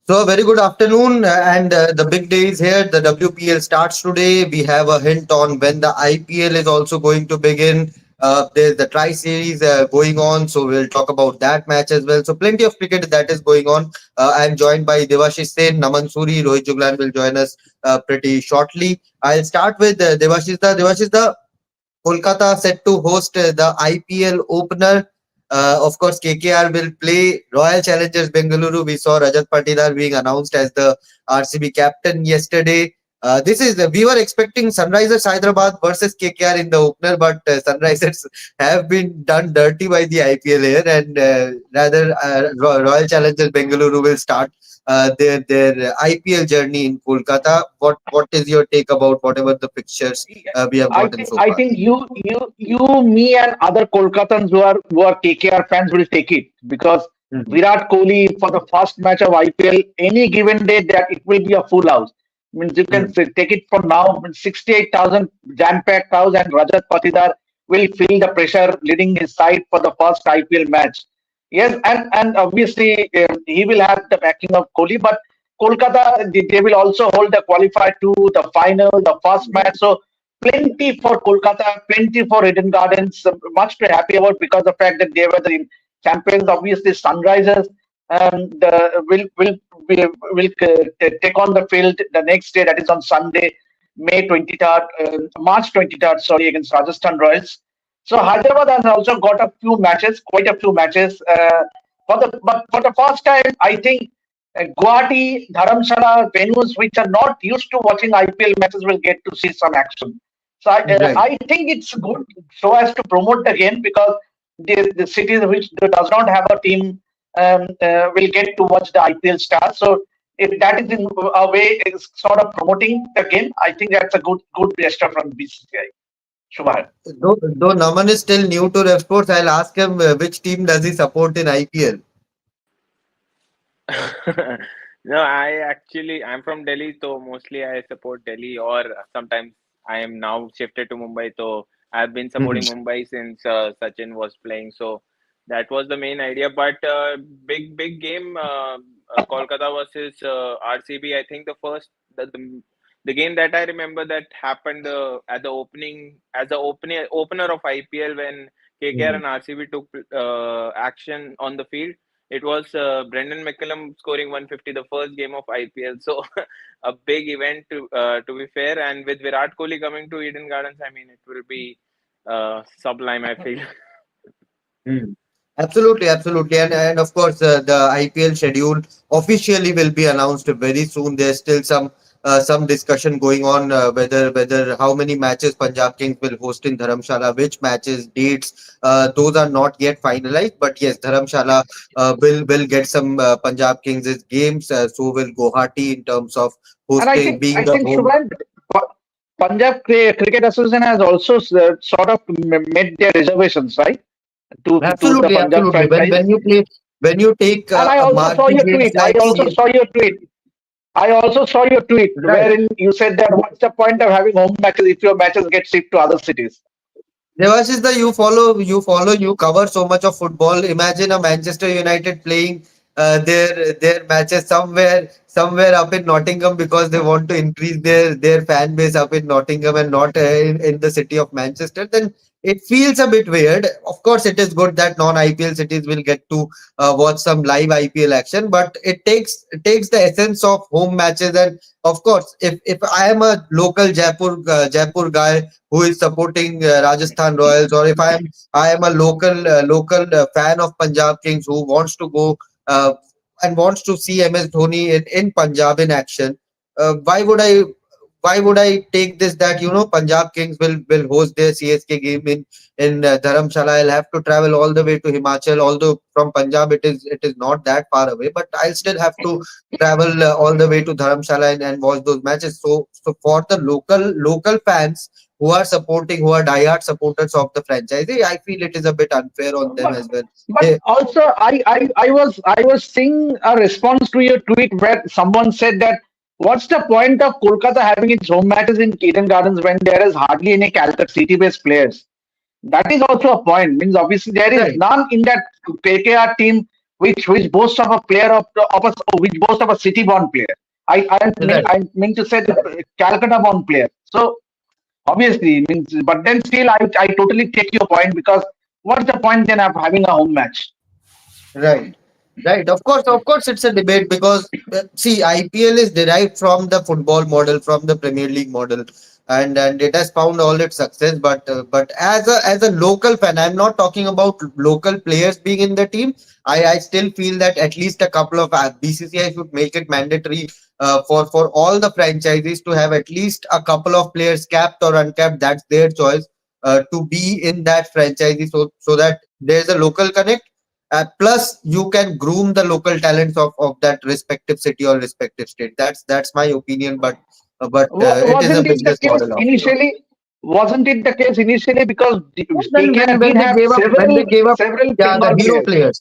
So, a very good afternoon, and the big day is here. The WPL starts today. We have a hint on when the IPL is also going to begin. There's the Tri Series going on, so we'll talk about that match as well. So, plenty of cricket that is going on. I'm joined by Devashish Sen, Naman Suri, Rohit Juglan will join us pretty shortly. I'll start with Devashish. Devashish, Kolkata set to host the IPL opener. Of course, KKR will play Royal Challengers Bengaluru. We saw Rajat Patidar being announced as the RCB captain yesterday. We were expecting Sunrisers Hyderabad versus KKR in the opener, but Sunrisers have been done dirty by the IPL here, and rather Royal Challengers Bengaluru will start their IPL journey in Kolkata. What is your take about whatever the fixtures we have I gotten think so I far? think me, and other Kolkatans who are KKR fans will take it because Mhm. Virat Kohli for the first match of IPL any given day that it will be a full house. Means you can Mhm. take it from now. 68,000 jam-packed house and Rajat Patidar will feel the pressure leading his side for the first IPL match. Yes, and obviously he will have the backing of Kohli, but Kolkata they will also hold the qualifier to the final, the first match. Right. So plenty for Kolkata, plenty for Eden Gardens. Much to happy about because the fact that they were the champions. Obviously, Sunrisers will take on the field the next day. That is on Sunday, May 23rd, March 23rd. Sorry, against Rajasthan Royals. So Hyderabad has also got a few matches, quite a few matches. But for the first time, I think Guwahati, Dharamshala venues which are not used to watching IPL matches will get to see some action. So Right. I think it's good so as to promote the game because the cities which does not have a team will get to watch the IPL stars. So if that is in a way is sort of promoting the game, I think that's a good gesture from BCCI. Shubhar. Though Naman is still new to ref sports, I'll ask him which team does he support in IPL. No, I'm from Delhi, so mostly I support Delhi, or sometimes I am now shifted to Mumbai. So I've been Mhm. supporting Mumbai since Sachin was playing. So that was the main idea. But big game, Kolkata versus RCB. I think the game that I remember that happened at the opening as the opener of IPL when KKR Mhm. and RCB took action on the field. It was Brendan McCullum scoring 150, the first game of IPL. So a big event to be fair. And with Virat Kohli coming to Eden Gardens, I mean, it will be sublime, I feel. Mm. Absolutely, absolutely, and of course the IPL schedule officially will be announced very soon. There's still some discussion going on whether how many matches Punjab Kings will host in Dharamshala, which matches, dates. Those are not yet finalized, but yes, Dharamshala will get some Punjab Kings' games. So will Guwahati in terms of And I hosting, think being I the think home. Shubham, Punjab Cricket Association has also sort of made their reservations, right, to the Absolutely, Punjab absolutely. franchise. When you take And I a also saw marquee your games tweet. like C. I also saw your tweet Right. wherein you said that what's the point of having home matches if your matches get shipped to other cities? Devashish, you cover so much of football. Imagine a Manchester United playing their matches somewhere up in Nottingham because they want to increase their fan base up in Nottingham and not in the city of Manchester. Then it feels a bit weird. Of course, it is good that non-IPL cities will get to watch some live IPL action, but it takes the essence of home matches. And of course, if I am a local Jaipur guy who is supporting Rajasthan Royals, or if I am a local fan of Punjab Kings who wants to go uh, and wants to see MS Dhoni in Punjab in action. Why would I take this that Punjab Kings will host their CSK game in Dharamshala? I'll have to travel all the way to Himachal. Although from Punjab it is not that far away, but I'll still have to travel all the way to Dharamshala and watch those matches. So for the local fans who are diehard supporters of the franchise, I feel it is a bit unfair on them But as well. but They, also I was seeing a response to your tweet where someone said that what's the point of Kolkata having its home matches in Eden Gardens when there is hardly any Calcutta city-based players? That is also a point. Means obviously there is right. none in that KKR team which boasts of a player of a which boasts of a city born player. Right. I mean to say the Calcutta born player. So obviously means, but then still I totally take your point, because what's the point then of having a home match? Right. Right. Of course, it's a debate because see, IPL is derived from the football model, from the Premier League model, and it has found all its success. But as a local fan, I'm not talking about local players being in the team. I still feel that at least a couple of BCCI should make it mandatory for all the franchises to have at least a couple of players capped or uncapped. That's their choice to be in that franchise, so that there's a local connect, plus, you can groom the local talents of that respective city or respective state. That's my opinion, but it is a Wasn't it the business case model after all. initially? Wasn't it the case initially, because KKR When did they have gave up, several yeah, the Bengal players.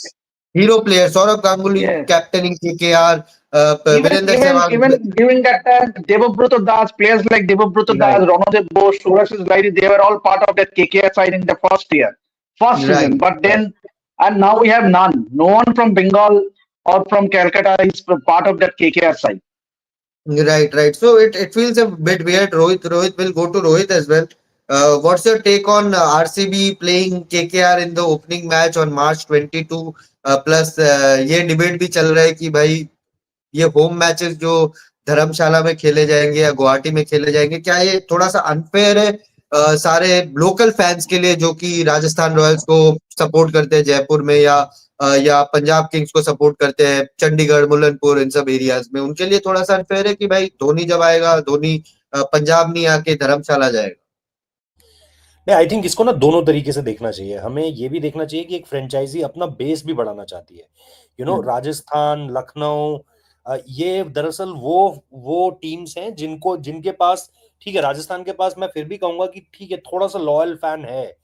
hero players, Saurabh Ganguly Yes. captaining KKR, Even Virender even Sehwag, even during that time, Devabruta Das, players like Devabruta Das, right, Ronodev Bose, Surashis Lairi, they were all part of that KKR side in the first year, first season. right, But right. then, and now we have none. No one from Bengal or from Calcutta is part of that KKR side. Right, right. So it feels a bit weird. Rohit will go to Rohit as well. What's your take on RCB playing KKR in the opening match on March 22? Plus ये debate भी चल रहा है कि भाई ये home matches जो धर्मशाला में खेले जाएंगे या गुवाहाटी में खेले जाएंगे, क्या ये थोड़ा सा अनफेयर है सारे लोकल फैंस के लिए जो कि राजस्थान रॉयल्स को सपोर्ट करते हैं जयपुर में, या पंजाब किंग्स को सपोर्ट करते हैं चंडीगढ़, मुलनपुर, इन सब एरियाज में, उनके लिए थोड़ा सा अनफेयर है कि भाई धोनी जब आएगा, धोनी पंजाब नहीं आके धर्मशाला जाएगा। नहीं, आई थिंक इसको ना दोनों तरीके से देखना चाहिए। हमें ये भी देखना चाहिए कि एक फ्रेंचाइजी अपना बेस भी बढ़ाना चाहती है। राजस्थान, लखनऊ, ये दरअसल वो टीम्स हैं जिनके पास, ठीक है, राजस्थान के पास मैं फिर भी कहूंगा कि ठीक है, थोड़ा सा लॉयल फैन है।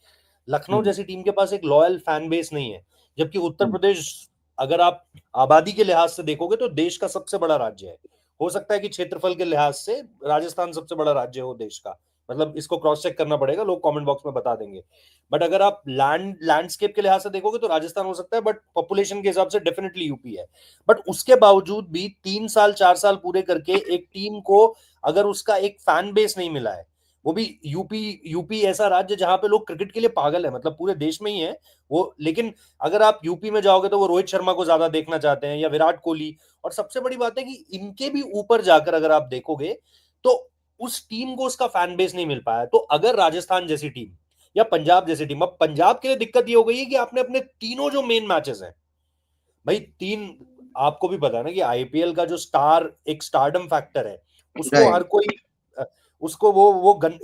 लखनऊ जैसी टीम के पास एक लॉयल फैन बेस नहीं है। जबकि उत्तर प्रदेश, अगर आप आबादी के लिहाज से देखोगे तो देश का सबसे बड़ा राज्य है। हो सकता है कि क्षेत्रफल के लिहाज से राजस्थान सबसे बड़ा राज्य हो देश का, मतलब इसको क्रॉस चेक करना पड़ेगा, लोग कमेंट बॉक्स में बता देंगे। बट अगर आप लैंडस्केप के लिहाज से देखोगे तो राजस्थान हो सकता है, बट पॉपुलेशन के हिसाब से डेफिनेटली यूपी है। बट उसके बावजूद भी 3 साल 4 साल पूरे करके एक टीम को अगर उसका एक फैन बेस नहीं मिला है, वो भी यूपी ऐसा राज्य जहां पे लोग क्रिकेट के लिए पागल है, मतलब पूरे देश में ही है वो। लेकिन अगर आप यूपी में जाओगे तो वो रोहित शर्मा को ज्यादा देखना चाहते हैं या विराट कोहली। और सबसे बड़ी बात है कि इनके भी ऊपर जाकर अगर आप देखोगे तो उस टीम को उसका फैन बेस नहीं मिल पाया। तो अगर राजस्थान जैसी टीम या पंजाब जैसी टीम, अब पंजाब के लिए दिक्कत ये हो गई है कि आपने अपने तीनों जो मेन मैचेस हैं, भाई तीन, आपको भी पता है ना कि आईपीएल का जो एक स्टारडम फैक्टर है, उसको राइट। हर कोई उसको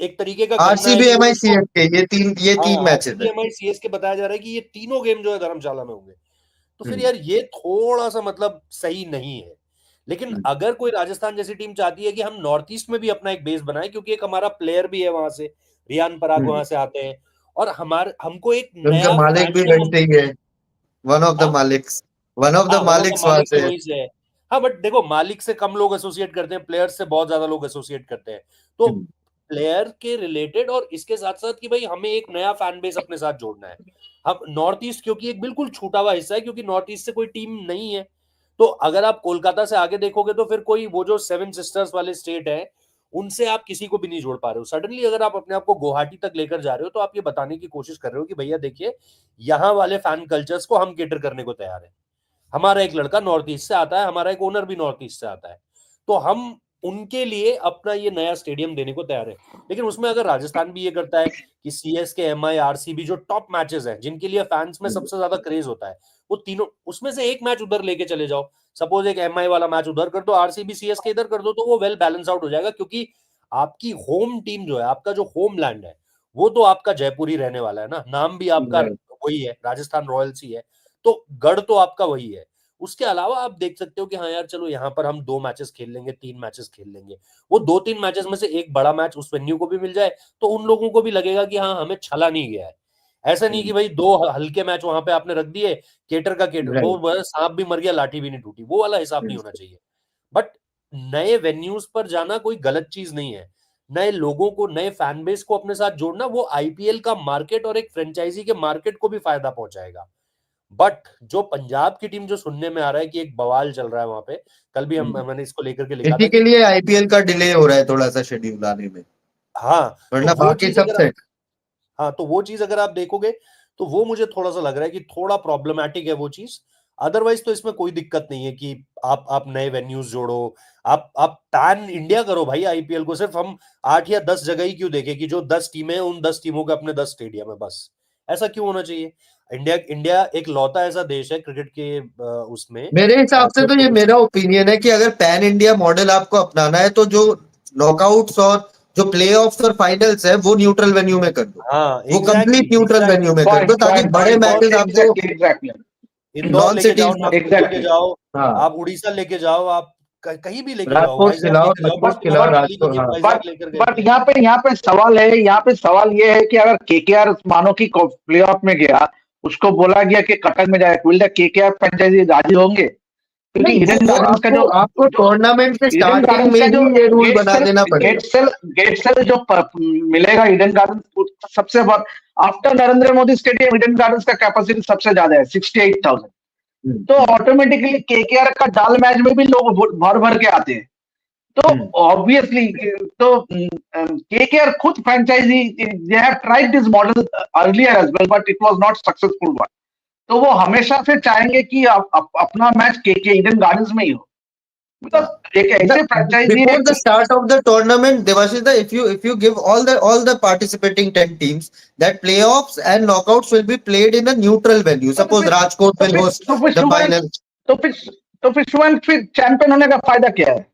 एक तरीके का गन्ना है आरसीबी कि एम वो आई सी उसको, एस के ये तीन हाँ, मैचेस है। आरसीबी सीएसके बताया जा रहा है कि ये तीनों गेम जो है धर्मशाला में होंगे। तो फिर हम्म, यार ये थोड़ा सा मतलब सही नहीं है। लेकिन हम्म, अगर कोई राजस्थान जैसी टीम चाहती है कि हम नॉर्थ ईस्ट में भी अपना एक बेस बनाए, क्योंकि एक हमारा प्लेयर भी है वहां से, रियान पराग हम्म। वहां से आते हैं, और हमको एक उनके नया मालिक भी वहीं फैंडम, से ही है। वन ऑफ द हाँ, मालिक्स वन ऑफ द हाँ, वन ऑफ द मालिक्स वहां मालिक भी से है। वहीं से है। हाँ, बट देखो, मालिक से कम लोग एसोसिएट करते हैं, प्लेयर्स से बहुत ज्यादा लोग एसोसिएट करते हैं। तो हम्म, प्लेयर के रिलेटेड और इसके साथ साथ कि भाई हमें एक नया फैन बेस अपने साथ जोड़ना है। हम नॉर्थ ईस्ट, क्योंकि एक बिल्कुल छूटा हुआ हिस्सा है, क्योंकि नॉर्थ ईस्ट से कोई टीम नहीं है। तो अगर आप कोलकाता से आगे देखोगे तो फिर कोई वो जो सेवन सिस्टर्स वाले स्टेट है, उनसे आप किसी को भी नहीं जोड़ पा रहे हो। सडनली अगर आप अपने आप को गुवाहाटी तक लेकर जा रहे हो तो आप ये बताने की कोशिश कर रहे हो कि भैया देखिए, यहाँ वाले फैन कल्चर्स को हम केटर करने को तैयार है। हमारा एक लड़का नॉर्थ ईस्ट से आता है, हमारा एक ओनर भी नॉर्थ ईस्ट से आता है, तो हम उनके लिए अपना ये नया स्टेडियम देने को तैयार है। लेकिन उसमें अगर राजस्थान भी ये करता है कि सीएसके, एमआई, आरसीबी जो टॉप मैचेस हैं, जिनके लिए फैंस में सबसे ज्यादा क्रेज होता है, वो तीनों उसमें से एक मैच उधर लेके चले जाओ, सपोज एक एमआई वाला मैच उधर कर दो, आरसीबी सीएसके इधर कर दो, तो वो वेल बैलेंस आउट हो जाएगा। क्योंकि आपकी होम टीम जो है, आपका जो होम लैंड है, वो तो आपका जयपुर ही रहने वाला है ना, नाम भी आपका राइट। वही है, राजस्थान रॉयल्स ही है, तो गढ़ तो आपका वही है। उसके अलावा आप देख सकते हो कि हाँ यार चलो यहाँ पर हम 2 मैचेस खेल लेंगे, 3 मैचेस खेल लेंगे, वो 2-3 मैचेस में से एक बड़ा मैच उस वेन्यू को भी मिल जाए, तो उन लोगों को भी लगेगा कि हाँ हमें छला नहीं गया है। ऐसा नहीं कि भाई 2 हल्के मैच वहां पे आपने रख दिए, केटर का केटर, राइट। वो सांप भी मर गया लाठी भी नहीं टूटी, वो वाला हिसाब नहीं होना चाहिए। बट नए वेन्यूज पर जाना कोई गलत चीज नहीं है। नए लोगों को, नए फैन बेस को अपने साथ जोड़ना, वो आईपीएल का मार्केट और एक फ्रेंचाइजी के मार्केट को भी फायदा पहुंचाएगा। बट जो पंजाब की टीम जो सुनने में आ रहा है कि एक बवाल चल रहा है वहां पे, कल भी मैंने इसको लेकर के लिखा इसी था के कि लिए आईपीएल का डिले हो रहा है थोड़ा सा शेड्यूल आने में, हाँ, तो वरना वो बाकी चीज सब अगर सेट। हाँ, तो वो चीज अगर आप देखोगे तो वो मुझे थोड़ा सा लग रहा है कि थोड़ा प्रॉब्लमैटिक है वो चीज। अदरवाइज तो इसमें कोई दिक्कत नहीं है कि आप नए वेन्यूज जोड़ो, आप पैन इंडिया करो भाई आईपीएल को। सिर्फ हम 8 या 10 जगह ही क्यों देखें कि जो 10 टीमें हैं उन 10 टीमों के अपने 10 स्टेडियम है बस। ऐसा क्यों होना चाहिए? इंडिया इंडिया एक लौता ऐसा देश है क्रिकेट के उसमें मेरे हिसाब से जो तो ये मेरा ओपिनियन है कि अगर पैन इंडिया मॉडल आपको अपनाना है तो जो नॉकआउट्स और जो प्ले ऑफ्स और फाइनल्स है वो न्यूट्रल वेन्यू में कर दो, हाँ, वो complete exactly neutral exactly. Venue में कर दो, Point, ताकि point, बड़े point, point. मैचेस आप जो Exactly, exactly, इंदौर नॉन लेके जाओ, सिटीज में, नागपुर लेके exactly. जाओ, हाँ, आप उड़ीसा लेके जाओ, आप कहीं भी लेके जाओ, राजकोट वाइजैक खिलाओ, लेके जाओ, राजकोट But पिछली खिलाओ, बार दिल्ली के राजकोट, टीम हाँ। वाइजैक लेकर गए but थे। यहाँ पे सवाल है, यहाँ पे सवाल ये है कि अगर केकेआर मानो कि प्लेऑफ में गया, उसको बोला गया कि कटर में जाए, विल द केकेआर फ्रेंचाइजी राजी होंगे? क्योंकि नहीं, ईडन वो गार्डन्स का आपको जो आपको जो टूर्नामेंट के ईडन स्टार्टिंग गार्डन्स में का जो ही ये रूल गेट बना सेल देना गेट पड़ेगा। सेल गेट सेल जो मिलेगा ईडन गार्डन सबसे बहुत, after Narendra Modi stadium Eden gardens का कैपेसिटी सबसे ज्यादा है, 68,000। हम्म, तो ऑटोमेटिकली केकेआर का डाल मैच में भी लोग भर भर के आते हैं। तो हम्म, ऑब्वियसली, तो केकेआर खुद franchisee, they have tried this model earlier as well, but it was not successful one. तो वो हमेशा से चाहेंगे कि अपना मैच के ईडन गार्डन्स में ही हो, हाँ। मतलब एक ऐसे फ्रेंचाइजी है Before the कि start of the tournament, Devashita, if you give all the participating 10 teams, that playoffs and knockouts will be played in a neutral venue. तो Suppose फिर Rajkot तो will फिर host तो फिर the सुमन final. तो फिर तो फिर सुमन फिर चैंपियन होने का फायदा क्या है?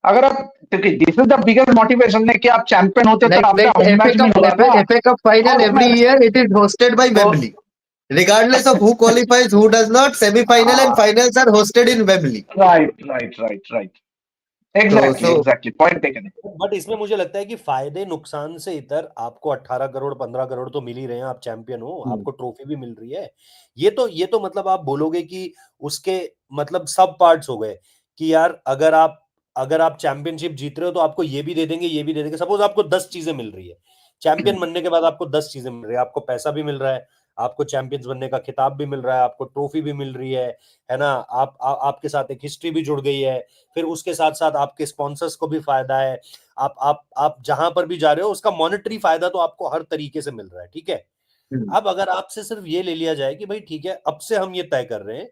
अगर आप, क्योंकि this is the biggest motivation है कि आप चैंपियन होते तो Like आपका होम FA मैच में Cup, होगा ना, FA Cup final और every match. year it is hosted by तो Wembley. Regardless of who qualifies, who does not, semi-final and finals are hosted in Wembley. Right right right right, So exactly so exactly, point taken है। But इसमें मुझे लगता है कि फायदे नुकसान से इतर आपको 18 करोड़ 15 करोड़ तो मिल ही रहे हैं, आप चैंपियन हो, हम्म, आपको ट्रॉफी भी मिल रही है। ये तो मतलब आप बोलोगे कि उसके मतलब सब पार्ट्स हो गए कि यार अगर आप चैंपियनशिप जीत रहे हो तो आपको ये भी दे देंगे, ये भी दे देंगे। सपोज आपको 10 चीजें मिल रही है, चैंपियन बनने के बाद आपको 10 चीजें मिल रही है, आपको पैसा भी मिल रहा है, आपको चैंपियंस बनने का खिताब भी मिल रहा है, आपको ट्रॉफी भी मिल रही है ना, आपके साथ एक हिस्ट्री भी जुड़ गई है, फिर उसके साथ साथ आपके स्पॉन्सर्स को भी फायदा है, आप जहां पर भी जा रहे हो उसका मॉनेटरी फायदा तो आपको हर तरीके से मिल रहा है, ठीक है। हम्म, अब अगर आपसे सिर्फ ये ले लिया जाए कि भाई ठीक है, अब से हम ये तय कर रहे हैं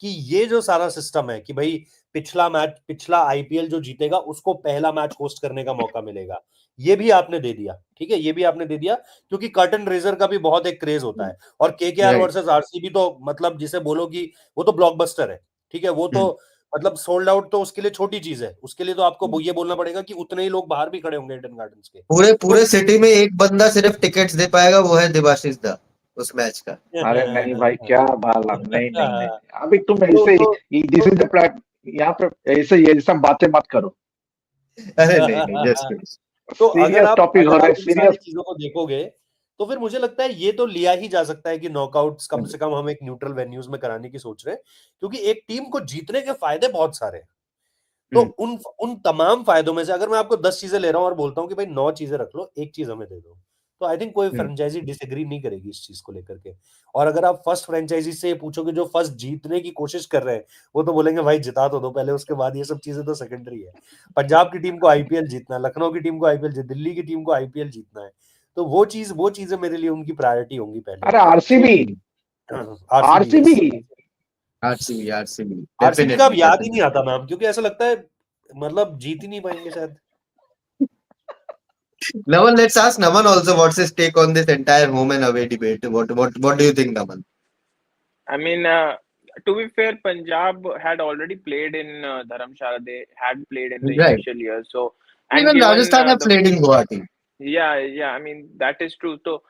कि ये जो सारा सिस्टम है कि भाई पिछला आईपीएल जो जीतेगा उसको पहला मैच होस्ट करने का मौका मिलेगा, ये भी आपने दे दिया, ठीक है, ये भी आपने दे दिया, क्योंकि कर्टन रेजर का भी बहुत एक क्रेज होता है। और केकेआर right. वर्सेस आरसीबी तो मतलब जिसे बोलो कि वो तो ब्लॉकबस्टर है, ठीक है, वो तो मतलब सोल्ड आउट तो उसके लिए छोटी चीज है, उसके लिए तो आपको ये बोलना पड़ेगा कि उतने ही लोग बाहर भी खड़े होंगे ईडन गार्डन्स के। पूरे तो पूरे सिटी में एक बंदा सिर्फ टिकट्स दे पाएगा, वो है देवाशीष दा उस मैच का। अरे नहीं भाई, क्या बात, नहीं नहीं नहीं, अभी तुम तो ऐसे, तो दिस इज द, यहाँ पे ऐसे ये सब बातें मत करो, अरे नहीं नहीं, जस्ट तो सीरियस टॉपिक हो रहा है, इन सारी सीरियस। चीजों को देखोगे तो फिर मुझे लगता है ये तो लिया ही जा सकता है कि नॉकआउट्स कम से कम हम एक न्यूट्रल वेन्यूज में कराने की सोच रहे हैं, क्योंकि एक टीम को जीतने के फायदे बहुत सारे हैं। तो उन उन तमाम फायदों में से अगर मैं आपको 10 चीजें ले रहा हूं और बोलता हूँ कि भाई 9 चीजें रख लो, एक चीज हमें दे दो, तो आई थिंक कोई फ्रेंचाइजी डिसएग्री नहीं करेगी इस चीज को लेकर के। और अगर आप फर्स्ट फ्रेंचाइजी से पूछोगे जो फर्स्ट जीतने की कोशिश कर रहे हैं, वो तो बोलेंगे भाई जिता तो दो पहले, उसके बाद ये सब चीजें तो सेकेंडरी है। पंजाब की टीम को आईपीएल जीतना है, लखनऊ की टीम को आईपीएल, दिल्ली की टीम को आईपीएल जीतना है, तो वो चीजें मेरे लिए उनकी प्रायोरिटी होंगी पहले। अरे तो RCB, RCB, yes, RCB, RCB, RCB RCB का अब डेफिनेटली याद ही नहीं डेफिनेटली। आता मैम, क्योंकि ऐसा लगता है मतलब जीत ही नहीं पाएंगे शायद। Naman, let's ask Naman also what's his take on this entire home and away debate. What do you think, Naman? I mean, to be fair, Punjab had already played in Dharamshala. They had played in the Right. initial years. So, and Even given Rajasthan have the played in Guwahati. yeah, yeah, I mean that is true. So,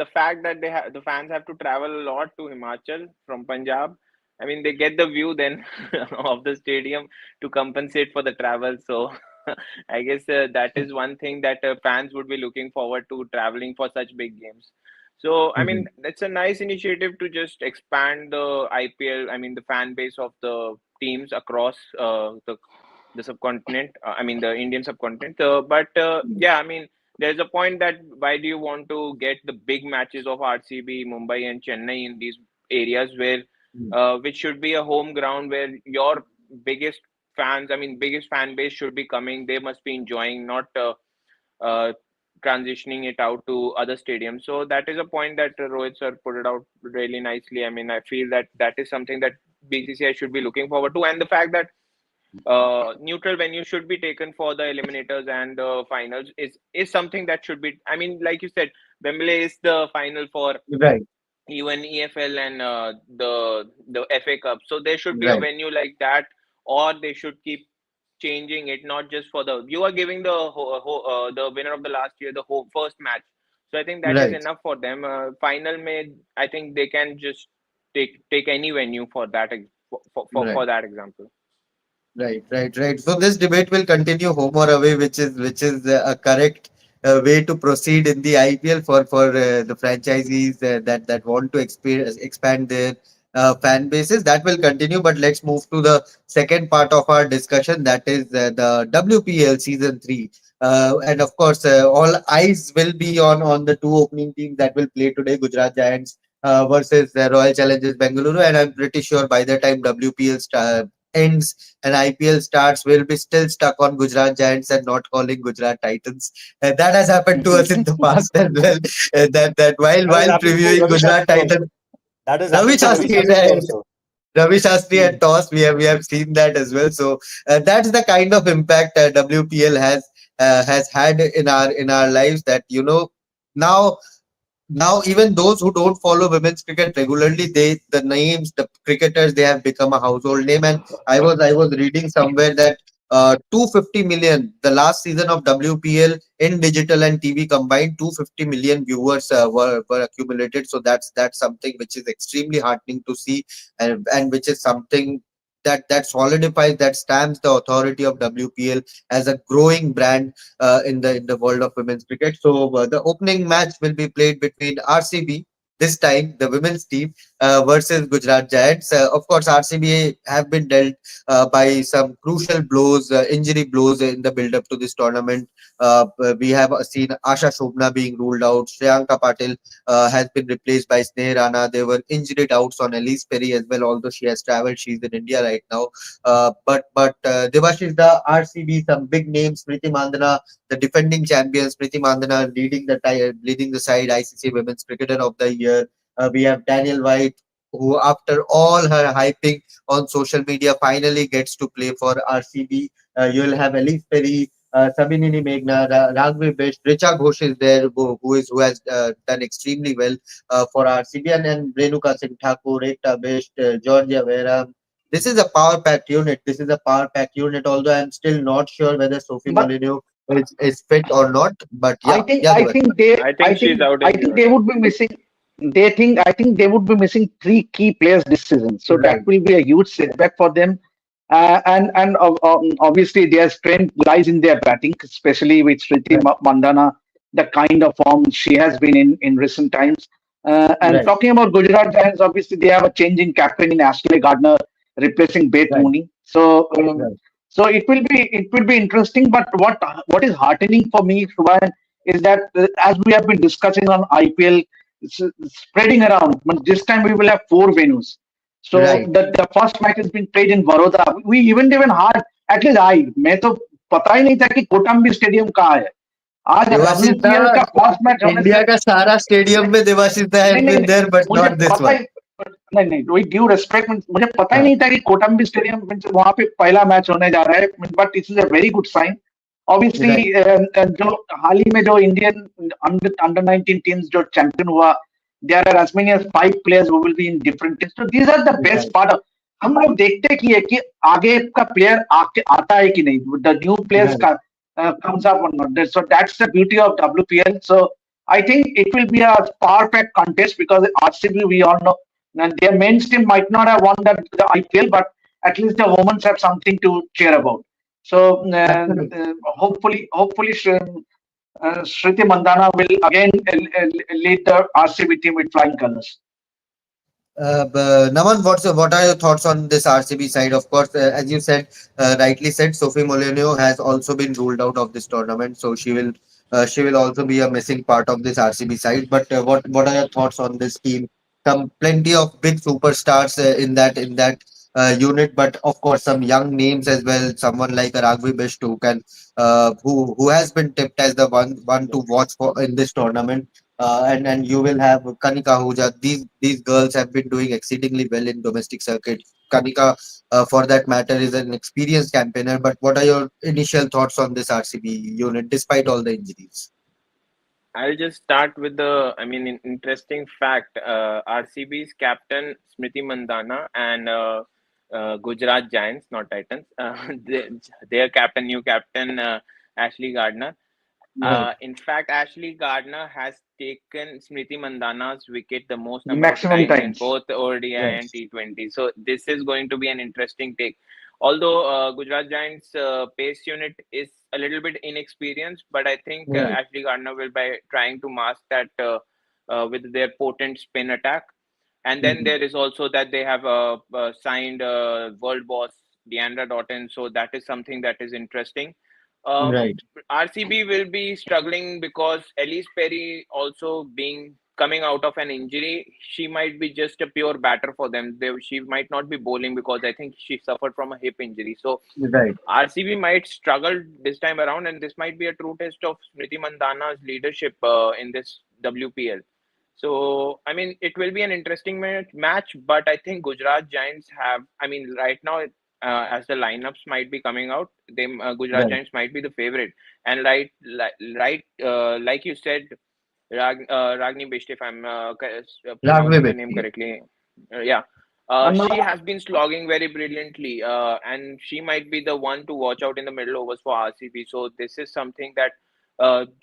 the fact that the fans have to travel a lot to Himachal from Punjab, I mean they get the view then of the stadium to compensate for the travel. So, I guess that is one thing that fans would be looking forward to traveling for such big games. So, I mean, Mhm. it's a nice initiative to just expand the IPL. I mean, the fan base of the teams across the subcontinent. I mean, the Indian subcontinent. But yeah, I mean there's a point that why do you want to get the big matches of RCB, Mumbai, and Chennai in these areas where, Mm. which should be a home ground where your biggest fans, I mean, biggest fan base should be coming. They must be enjoying, not uh, transitioning it out to other stadiums. So that is a point that Rohit sir put it out really nicely. I mean, I feel that that is something that BCCI should be looking forward to, and the fact that neutral venue should be taken for the eliminators and the finals is something that should be. I mean, like you said, Wembley is the final for Right, even EFL and the FA Cup. So there should be a right, venue like that, or they should keep changing it, not just for the you are giving the the winner of the last year the first match. So I think that is right. enough for them. Final may I think they can just take any venue for that Right. for that example. Right, right, right. So this debate will continue home or away, which is a correct way to proceed in the IPL for the franchisees that want to expand their fan bases. That will continue. But let's move to the second part of our discussion. That is the WPL season three. And of course, all eyes will be on the two opening teams that will play today: Gujarat Giants versus Royal Challengers Bengaluru. And I'm pretty sure by the time WPL ends and IPL starts, we'll be still stuck on Gujarat Giants and not calling Gujarat Titans. That has happened to us in the past as well. That That has while happened to previewing Ravi Gujarat Shastri also. Titans, That has Ravi happened to Ravi Shastri, Shastri also. Ravi Shastri Hmm. and Toss, we have seen that as well. So that's the kind of impact WPL has had in our lives. That now now even those who don't follow women's cricket regularly, the names, the cricketers, they have become a household name. And I was reading somewhere that 250 million the last season of WPL in digital and TV combined, 250 million viewers were accumulated. So that's something which is extremely heartening to see, and which is something that solidifies, that stamps the authority of WPL as a growing brand in the world of women's cricket. So the opening match will be played between RCB, this time the women's team, versus Gujarat Giants. Of course, RCB have been dealt by some crucial blows, injury blows in the build-up to this tournament. We have seen Asha Shobna being ruled out. Shreyanka Patil has been replaced by Sneh Rana. There were injury doubts on Elise Perry as well, although she has travelled. She's in India right now. But Devashish, the RCB, some big names: Smriti Mandana, the defending champions. Smriti Mandana leading the side, ICC Women's Cricketer of the Year. We have Daniel White, who after all her hyping on social media finally gets to play for RCB. You'll have Elise Perry, Sabinini Meghna, Raghavi Best, Richa Ghosh is there, who has done extremely well for RCB, and Renuka Singh Thakur, Ekta Best, Georgia Vera. This is a power packed unit. This is a power packed unit. Although I'm still not sure whether Sophie But Molyneux is fit or not. But I yeah, think yeah, I Deval. think they I I think she's think out I think injured. they would be missing. I think they would be missing three key players this season. So that Right, will be a huge setback for them. And obviously their strength lies in their batting, especially with Sriti right, Mandana, the kind of form she has been in recent times. And right, talking about Gujarat Giants, obviously they have a changing captain in Ashley Gardner replacing Beth right, Mooney. So it will be interesting. But what is heartening for me, Shubhan, is that as we have been discussing on IPL spreading around, but this time we will have four venues. So right. the first match has been played in Baroda. We even heard, at least मैं तो पता ही नहीं था कि कोटम्बी stadium कहाँ है. आज Devashish WPL da, का फर्स्ट मैच होने India से का सारा स्टेडियम में Devashish da has नहीं नहीं been नहीं, there, but मुझे not this पता one. ही नहीं नहीं विद ड्यू रेस्पेक्ट, मुझे पता ही हाँ, नहीं था कि कोटम्बी स्टेडियम वहां पे पहला मैच होने जा रहा है. But it is a very good sign. right. Obviously जो हाल ही में जो इंडियन अंडर 19 टीम्स जो चैंपियन हुआ, there are as many as 5 players who will be in different teams. तो these are the best Right. Part. हम लोग देखते की है कि आगे का प्लेयर आके आता है कि नहीं, द न्यू प्लेयर्स Right. का comes up or not. So that's the beauty of WPL. So I think it will be a power pack contest because RCB, we all know, and their main team might not have won the IPL, but at least the women have something to cheer about. So Absolutely. hopefully, Shriti Mandana will again lead the RCB team with flying colors. Naman, what are your thoughts on this RCB side? Of course, as you said, rightly said, Sophie Molyneux has also been ruled out of this tournament, so she will she will also be a missing part of this RCB side. But what are your thoughts on this team? Some plenty of big superstars in that unit, but of course some young names as well. Someone like a Raghavi Bisht who can who has been tipped as the one to watch for in this tournament. And you will have Kanika Ahuja. These girls have been doing exceedingly well in domestic circuit. Kanika, for that matter, is an experienced campaigner. But what are your initial thoughts on this RCB unit, despite all the injuries? I'll just start with the, interesting fact. RCB's captain Smriti Mandhana and Gujarat Giants, not Titans, their captain, new captain Ashley Gardner. Right. In fact, Ashley Gardner has taken Smriti Mandhana's wicket the most number of Maximum times in times. both ODI Right. and T20. So this is going to be an interesting take. Although Gujarat Giants pace unit is a little bit inexperienced, but I think Right. Ashley Gardner will by trying to mask that with their potent spin attack. And then Mhm. there is also that they have signed world boss Deandra Doughton, so that is something that is interesting. Um, Right. RCB will be struggling because Elise Perry also being coming out of an injury, she might be just a pure batter for them. She might not be bowling because I think she suffered from a hip injury. So Right. RCB might struggle this time around, and this might be a true test of Smriti Mandhana's leadership in this WPL. So, it will be an interesting match, but I think Gujarat Giants have, right now, as the lineups might be coming out, Gujarat Right. Giants might be the favorite. And like you said, Ragni Bisht, if I'm Raghavi pronouncing the Bisht, name yes. correctly, yeah. I'm She not. has been slogging very brilliantly, and she might be the one to watch out in the middle overs for RCB. So this is something that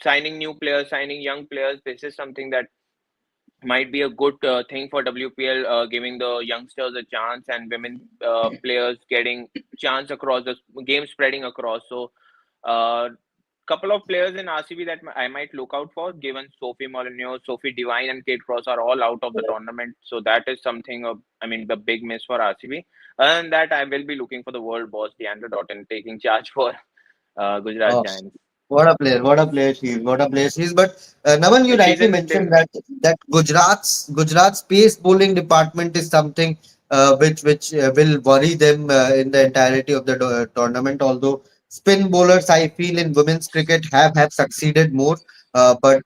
signing new players, signing young players, this is something that might be a good thing for WPL, giving the youngsters a chance and women players getting chance across the game spreading across. So, couple of players in RCB that I might look out for, given Sophie Molyneux, Sophie Devine, and Kate Cross are all out of the tournament. So that is something of, the big miss for RCB. Other than that, I will be looking for the world boss, Deandra Doughton, taking charge for Gujarat Oh, Giants. what a player! What a player she is! What a player she is! But Naman, you She's rightly in. mentioned that Gujarat's pace bowling department is something which will worry them in the entirety of the tournament. Although spin bowlers, I feel in women's cricket have succeeded more. But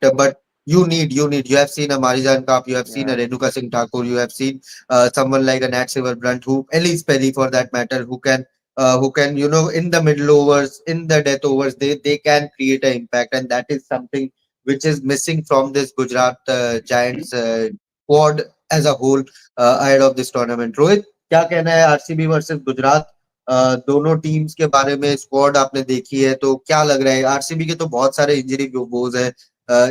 you have seen a Marijan Cup, you have seen a Yeah. Renuka Singh Thakur, you have seen someone like a Nat Silver Brunt, who Elise Perry for that matter, who can in the middle overs, in the death overs, they can create an impact, and that is something which is missing from this Gujarat Giants squad as a whole ahead of this tournament. Rohit, क्या कहना है RCB versus Gujarat? दोनों teams के बारे में squad आपने देखी है तो क्या लग रहा है? आरसीबी के तो बहुत सारे इंजरी बोज है,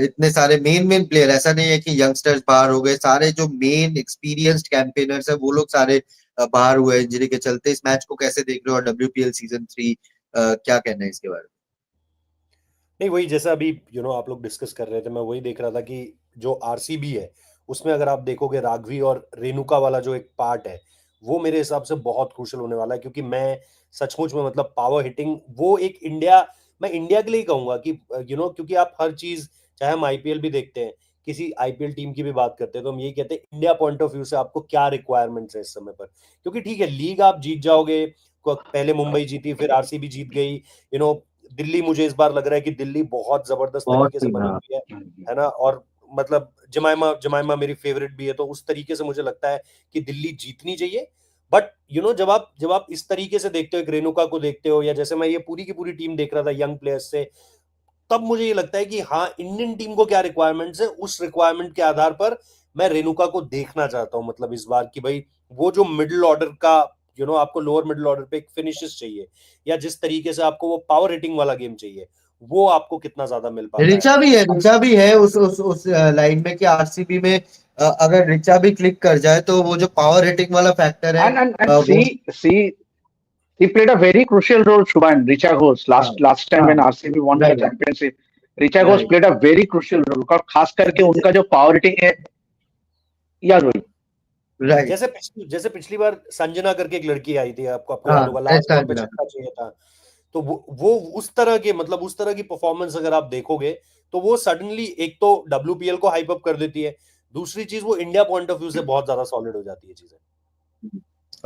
इतने सारे मेन प्लेयर, ऐसा नहीं है कि यंगस्टर्स बाहर हो गए, सारे जो मेन एक्सपीरियंस्ड कैंपेनर्स है वो लोग सारे बाहर हुए इंजरी के चलते। इस मैच को कैसे देख रहे हो? और WPL सीजन 3 क्या कहना है इसके बारे नहीं, वही जैसा अभी आप लोग डिस्कस कर रहे थे, मैं वही देख रहा था कि जो आरसीबी है उसमें अगर आप देखोगे राघवी और रेणुका वाला जो एक पार्ट है, वो मेरे हिसाब से बहुत क्रूशियल होने वाला है, क्योंकि मैं सचमुच में मतलब पावर हिटिंग वो एक इंडिया, मैं इंडिया के लिए ही कहूंगा कि क्योंकि आप हर चीज, चाहे हम आईपीएल भी देखते हैं, किसी आईपीएल टीम की भी बात करते हैं, तो हम यही कहते हैं इंडिया पॉइंट ऑफ व्यू से आपको क्या रिक्वायरमेंट्स है इस समय पर। क्योंकि ठीक है, लीग आप जीत जाओगे, पहले मुंबई जीती, फिर आरसीबी जीत गई, दिल्ली, मुझे इस बार लग रहा है कि दिल्ली बहुत जबरदस्त में? बहुत तरीके से टीम, बनी हाँ। हुई है ना। और मतलब जमाइमा जमाइमा मेरी फेवरेट भी है, तो उस तरीके से मुझे लगता है कि दिल्ली जीतनी चाहिए। बट जब आप इस तरीके से देखते हो, एक रेणुका को देखते हो, या जैसे मैं ये पूरी की पूरी टीम देख रहा था यंग प्लेयर्स से, तब मुझे ये लगता है कि हाँ, इंडियन टीम को क्या रिक्वायरमेंट्स है, उस रिक्वायरमेंट के आधार पर मैं रेणुका को देखना चाहता हूं, मतलब इस बार की भाई वो जो मिडिल ऑर्डर का, आपको लोअर मिडिल ऑर्डर पे एक फिनिशेस चाहिए, या जिस तरीके से आपको वो पावर हिटिंग वाला गेम चाहिए, वो आपको कितना ज्यादा मिल पाता है। रिचा भी है उस लाइन में कि आरसीबी में अगर रिचा भी क्लिक कर जाए तो वो जो पावर हिटिंग वाला फैक्टर है And वो। see, he played a very crucial role, Shubhan. Richa Ghosh हाँ, last time हाँ, when RCB won the right, championship, Richa Ghosh right. played a very crucial role. और खास करके उनका जो पावर हिटिंग है, या रोहित। राइट। जैसे पिछली बार संजना करके एक लड़की आई थी, आपको याद हाँ, होगा, लास्ट ऐसा बॉल पे छक्का चाहिए था, तो वो उस तरह की परफॉर्मेंस अगर आप देखोगे, तो वो सडनली एक तो WPL को हाइप अप कर देती है, दूसरी चीज वो इंडिया पॉइंट ऑफ व्यू से बहुत ज्यादा सॉलिड हो जाती है चीजें।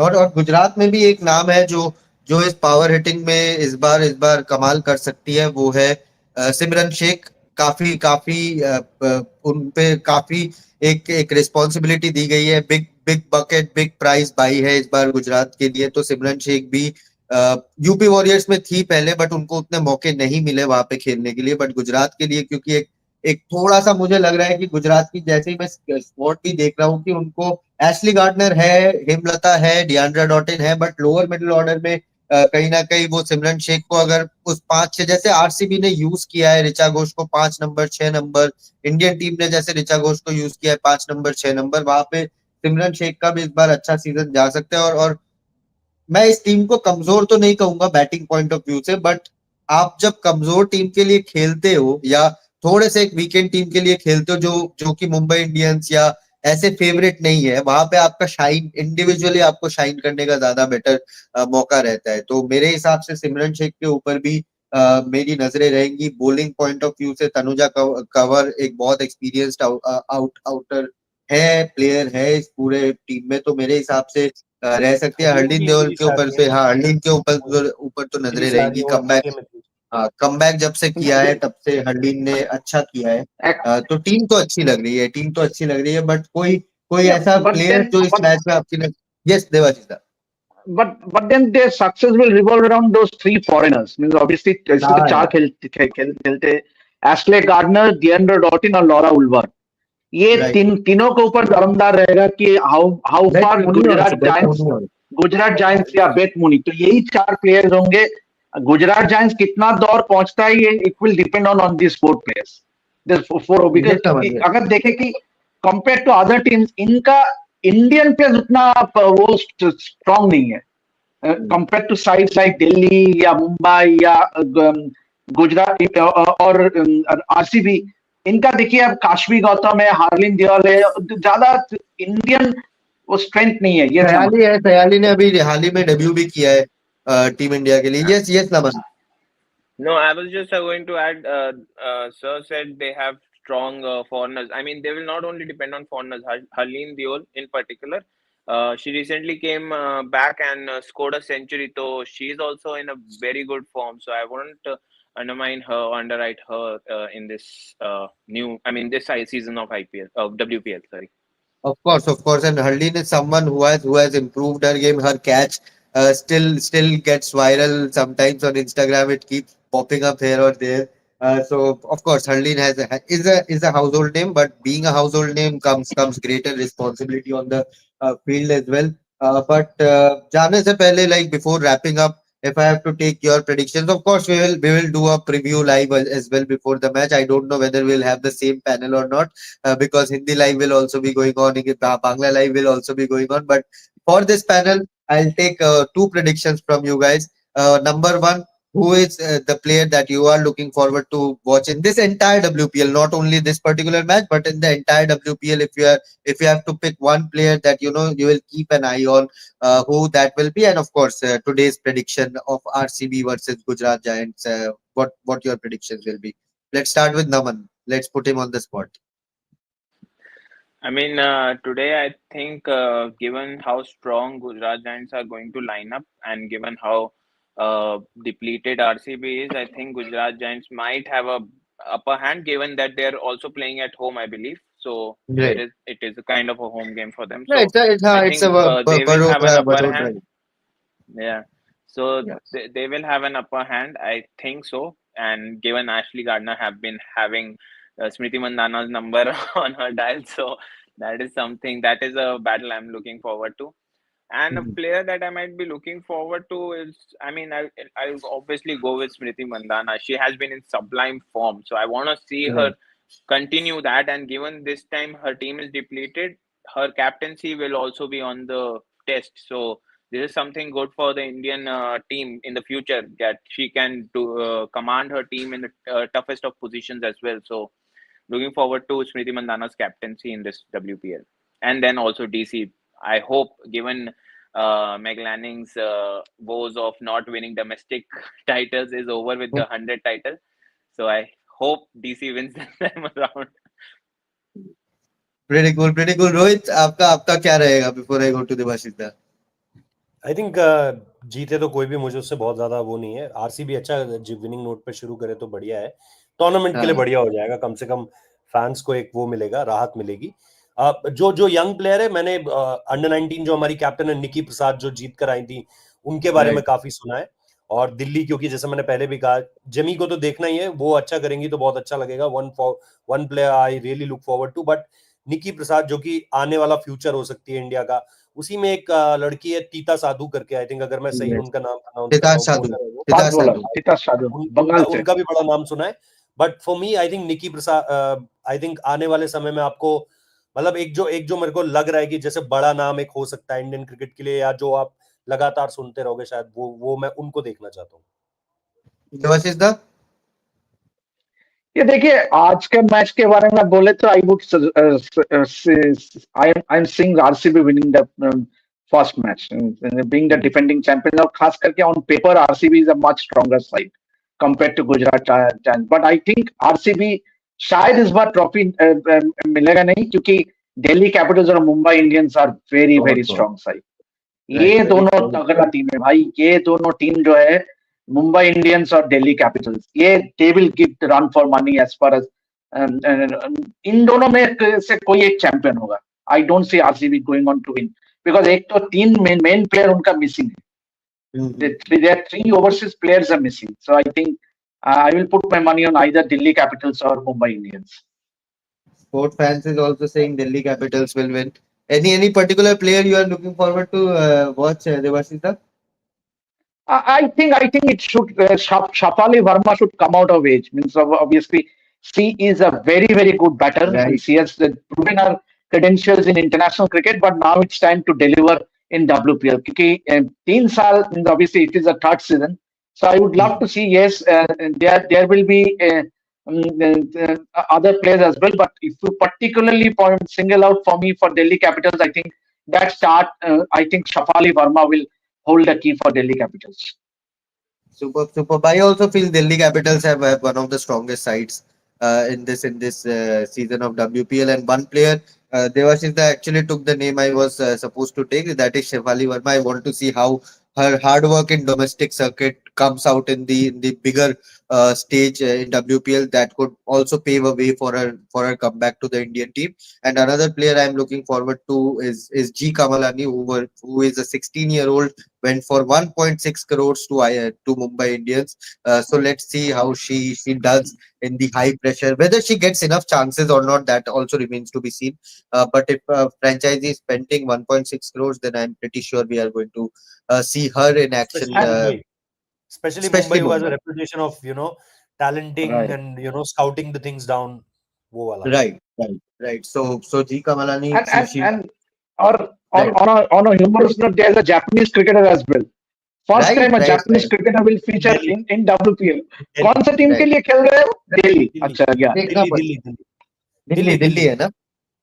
और गुजरात में भी एक नाम है जो जो इस पावर हिटिंग में इस बार कमाल कर सकती है, वो है सिमरन शेख। काफी काफी उन पे काफी एक एक रिस्पॉन्सिबिलिटी दी गई है, big big bucket big price by है इस बार गुजरात के लिए। तो सिमरन शेख भी यूपी वॉरियर्स में थी पहले, बट उनको उतने मौके नहीं मिले वहां पे खेलने के लिए। बट गुजरात के लिए, क्योंकि एक एक थोड़ा सा मुझे लग रहा है कि गुजरात की, जैसे ही मैं स्पॉट भी देख रहा हूँ कि उनको एशली गार्डनर है, हेमलता है, डियांड्रा डॉटिन है, बट लोअर मिडिल ऑर्डर में कहीं ना कहीं वो सिमरन शेख को अगर उस 5-6, जैसे आरसीबी ने यूज किया है ऋचा घोष को 5 नंबर 6 नंबर, इंडियन टीम ने जैसे ऋचा घोष को यूज किया है 5 नंबर 6 नंबर, वहां पे सिमरन शेख का भी इस बार अच्छा सीजन जा सकता है। और मैं इस टीम को कमजोर तो नहीं कहूंगा बैटिंग पॉइंट ऑफ व्यू से, बट आप जब कमजोर टीम के लिए खेलते हो या थोड़े से एक वीकेंड टीम के लिए खेलते हो, जो जो कि मुंबई इंडियंस या ऐसे फेवरेट नहीं है, वहां पे आपका शाइन इंडिविजुअली आपको शाइन करने का ज्यादा बेटर मौका रहता है। तो मेरे हिसाब से सिमरन शेख के ऊपर भी मेरी नजरें रहेंगी। बॉलिंग पॉइंट ऑफ व्यू से तनुजा कंवर एक बहुत एक्सपीरियंस्ड आउटर है, प्लेयर है इस पूरे टीम में, तो मेरे हिसाब से रह सकती है। हरलीन हरलीन भी देओल थी के ऊपर शायद, पे, हाँ हरलीन के ऊपर वो ऊपर तो पिछली नजरें रहेंगी। सारी वो कमबैक, यूके में थी। हाँ कमबैक जब से किया है तब से हरलीन ने अच्छा किया है। तो टीम तो अच्छी लग रही है, टीम तो अच्छी लग रही है, बट कोई कोई Yeah, ऐसा प्लेयर जो इस मैच में आपकी yes देवाजीता। but then their success will revolve around those three foreigners. Means obviously इसमें तो हाँ चार यार, खेलते एस्ले गार्डनर, डिएंड्रे डॉटिन और लॉरा उल्वर। ये राइट। तीनों के ऊपर दारोमदार रहेगा कि how how Beth far Mooney also, Beth Mooney also. Gujarat Giants या बेत मुनी, तो यही चार प्लेयर्स होंगे। गुजरात जायंट्स कितना दौर पहुंचता है, ये it will depend on this four players, this four, ये समझ बिकॉज गए। अगर देखें कि कंपेयर टू अदर टीम्स, इनका इंडियन प्लेयर्स उतना वो स्ट्रांग नहीं है compare two sides like Delhi या मुंबई या गुजरात और आरसीबी। इनका देखिए, अब काशवी गौतम है, हार्लिन देओल है, ज्यादा इंडियन वो स्ट्रेंथ नहीं है, ये समझ। सयाली है, सयाली ने अभी हाल ही में डेब्यू भी किया है टीम इंडिया के लिए। Yes yes Naman. No, I was just going to add. Sir said they have strong foreigners. I mean, they will not only depend on foreigners. Harleen Deol, in particular, she recently came back and scored a century. So she is also in a very good form. So I wouldn't undermine her, or underwrite her in this new. I mean, this season of IPL, of WPL. Sorry. Of course, and Harleen is someone who has improved her game. Her catch still gets viral sometimes on Instagram. It keeps popping up here or there. So of course, Harleen is a household name, but being a household name comes greater responsibility on the field as well. But जाने से पहले, like before wrapping up, if I have to take your predictions, of course we will do a preview live as well before the match. I don't know whether we'll have the same panel or not, because Hindi live will also be going on, Bangla live will also be going on. But for this panel, I'll take two predictions from you guys. Number one, who is the player that you are looking forward to watch in this entire WPL, not only this particular match, but in the entire WPL? If you have to pick one player that you will keep an eye on, who that will be, and of course today's prediction of RCB versus Gujarat Giants. What your predictions will be? Let's start with Naman. Let's put him on the spot. I mean, today I think, given how strong Gujarat Giants are going to line up, and given how depleted RCB is, I think Gujarat Giants might have a upper hand, given that they are also playing at home, I believe. So Right. it is a kind of a home game for them. Yeah, So I it's a think they will have an upper Vadod, hand. right? Yeah. So Yes. they will have an upper hand, I think so. And given Ashley Gardner have been having Smriti Mandhana's number on her dial, so that is something, that is a battle I'm looking forward to. And a Mhm. player that I might be looking forward to is, I mean, I'll obviously go with Smriti Mandhana. She has been in sublime form, so I want to see her Right. continue that. And given this time her team is depleted, her captaincy will also be on the test. So this is something good for the Indian team in the future, that she can do command her team in the toughest of positions as well. So looking forward to Smriti Mandhana's captaincy in this WPL, and then also DC. I hope, given Meg Lanning's woes of not winning domestic titles is over with the 100 title, so I hope DC wins this time around. Pretty cool, pretty cool. Rohit, आपका आपका क्या रहेगा before I go to Debashish da? I think जीते तो कोई भी मुझे उससे बहुत ज्यादा वो नहीं है। आरसीबी अच्छा विनिंग नोट पे शुरू करे तो बढ़िया है, टूर्नामेंट के लिए हाँ, बढ़िया हो जाएगा, कम से कम फैंस को एक वो मिलेगा, राहत मिलेगी। जो जो यंग प्लेयर है, मैंने अंडर 19 जो हमारी कैप्टन है निकी प्रसाद जो जीत कर आई थी, उनके बारे में right. काफी सुना है। और दिल्ली, क्योंकि जैसे मैंने पहले भी कहा, जमी को तो देखना ही है, वो अच्छा करेंगी तो बहुत अच्छा लगेगा। One player I really look forward to, but Niki Prasad जो कि आने वाला फ्यूचर हो सकती है इंडिया का। उसी में एक लड़की है तीता साधु करके, आई थिंक अगर मैं सही Yes. उनका नाम प्रोनाउंस कर रहा सिद्धार्थ हूँ, साधु, बॉलर है वो। Fast Siddharth bowler Sadhu. टीता शार्दुल, उनका बंगाल से। उनका भी बड़ा नाम सुना है। But for me I think Niki Prasad, I think आने वाले समय में आपको, मतलब एक जो मेरे को लग रहा है कि जैसे बड़ा नाम एक हो सकता है इंडियन क्रिकेट के लिए, या जो आप लगातार सुनते रहोगे शायद, वो मैं उनको देखना चाहता हूँ। Debashish da? ये देखिए, आज के मैच के बारे में बोले तो I would I am seeing RCB winning the first match, being the defending champion, और खास करके on paper RCB is a much stronger side compare to Gujarat Giants. But I think RCB शायद इस बार ट्रॉफी मिलेगा नहीं, क्योंकि दिल्ली कैपिटल्स और Mumbai Indians are very बहुत वेरी बहुत. Strong side. Right, ये very दोनों true. तगड़ा टीम है भाई, ये दोनों टीम जो है, मुंबई इंडियंस और दिल्ली कैपिटल्स, ये they will give run for money as far as, इन दोनों में से कोई एक चैंपियन होगा। I don't see RCB going on to win, because एक तो तीन मेन प्लेयर उनका मिसिंग है, Mhm. their three overseas players are missing, so I think I will put my money on either Delhi Capitals or Mumbai Indians. Sport fans is also saying Delhi Capitals will win. Any particular player you are looking forward to watch, Debashish da? I think it should, Shafali Verma should come out of age. Means obviously she is a very good batter and Right. she has proven her credentials in international cricket. But now it's time to deliver in WPL. क्योंकि 3 साल, means obviously it is a third season. So I would love Mhm. to see, yes, there will be other players as well. But if you particularly single out for me for Delhi Capitals, I think that start. I think Shafali Verma will hold the key for Delhi Capitals. Super, super. I also feel Delhi Capitals have one of the strongest sides in this season of WPL. And one player, Devashish actually took the name I was supposed to take. That is Shefali Verma. I want to see how her hard work in domestic circuit comes out in the bigger stage in WPL. That could also pave a way for her comeback to the Indian team. And another player I'm looking forward to is G Kamalani, who is a 16-year-old, went for 1.6 crores to Mumbai Indians. So let's see how she does in the high pressure. Whether she gets enough chances or not, that also remains to be seen. But if franchise is spending 1.6 crores, then I'm pretty sure we are going to see her in action. Especially And Mumbai, especially Especially Mumbai, who has a Mumbai. reputation of talenting right, and scouting the things down, वो वाला. Right, right, right. So G Kamalani, and she and she and or right, on a humorous note, there's a Japanese cricketer as well. First right, time a right, Japanese right. cricketer will feature Delhi, in WPL. Delhi, कौन सा team के Right. लिए खेल रहे हो? दिल्ली। दिल्ली, अच्छा, गया। देखना दिल्ली, पड़ दिल्ली, दिल्ली, दिल्ली दिल्ली, दिल्ली दिल्ली, है ना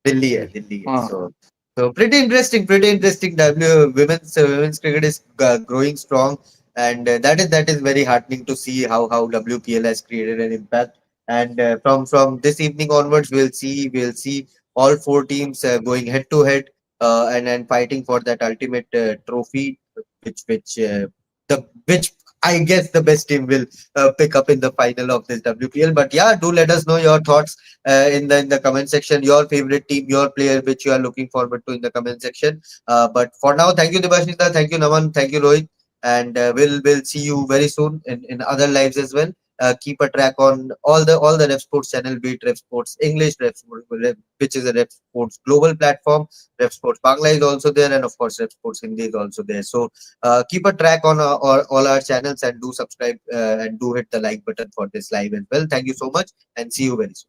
दिल्ली. Delhi hai. हाँ, So pretty interesting, pretty interesting. Women's cricket is growing strong, and that is very heartening to see how WPL has created an impact. And from this evening onwards, we'll see all four teams going head to head, and fighting for that ultimate trophy, which which I guess the best team will pick up in the final of this WPL. But yeah, do let us know your thoughts in the comment section, your favorite team, your player which you are looking forward to in the comment section. But for now, thank you Debashita, thank you Naman, thank you Rohit, and we'll see you very soon in other lives as well. Keep a track on all the Ref Sports channel, be it Ref Sports English, which is a Ref Sports global platform. Ref Sports Bangla is also there, and of course Ref Sports Hindi is also there. So keep a track on all our channels, and do subscribe and do hit the like button for this live as well. Thank you so much, and see you very soon.